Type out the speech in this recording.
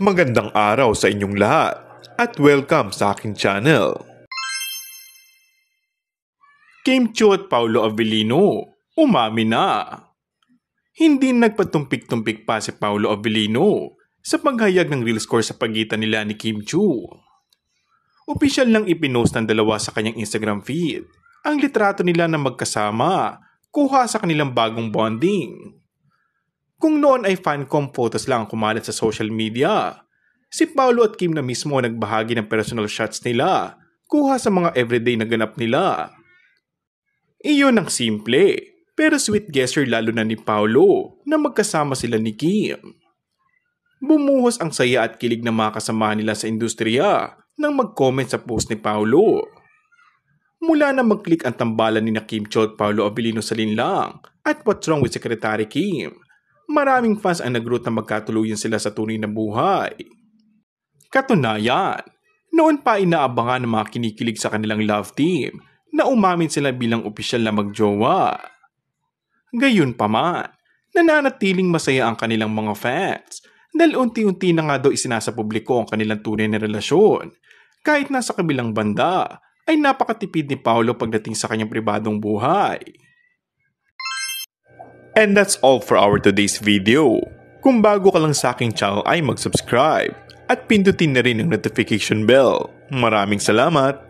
Magandang araw sa inyong lahat at welcome sa aking channel. Kim Chiu at Paolo Avellino umami na. Hindi nagpatumpik-tumpik pa si Paolo Avellino sa paghayag ng real score sa pagitan nila ni Kim Chiu. Opisyal lang ipinost ng dalawa sa kanyang Instagram feed ang litrato nila na magkasama kuha sa kanilang bagong bonding. Kung noon ay fancom photos lang ang kumalat sa social media, si Paolo at Kim na mismo nagbahagi ng personal shots nila kuha sa mga everyday na ganap nila. Iyon ang simple pero sweet gesture lalo na ni Paolo na magkasama sila ni Kim. Bumuhos ang saya at kilig ng mga kasama nila sa industriya nang mag-comment sa post ni Paolo. Mula na mag-click ang tambalan ni Kim Chiu at Paolo Avellino sa linlang at What's Wrong with Secretary Kim, maraming fans ang nag-root na magkatuluyan sila sa tunay na buhay. Katunayan, noon pa inaabangan ng mga kinikilig sa kanilang love team na umamin sila bilang opisyal na magjowa. Gayunpaman, nananatiling masaya ang kanilang mga fans dahil unti-unti na nga daw isinasa publiko ang kanilang tunay na relasyon. Kahit nasa kabilang banda ay napakatipid ni Paolo pagdating sa kanyang pribadong buhay. And that's all for our today's video. Kung bago ka lang sa aking channel ay mag-subscribe at pindutin na rin ang notification bell. Maraming salamat!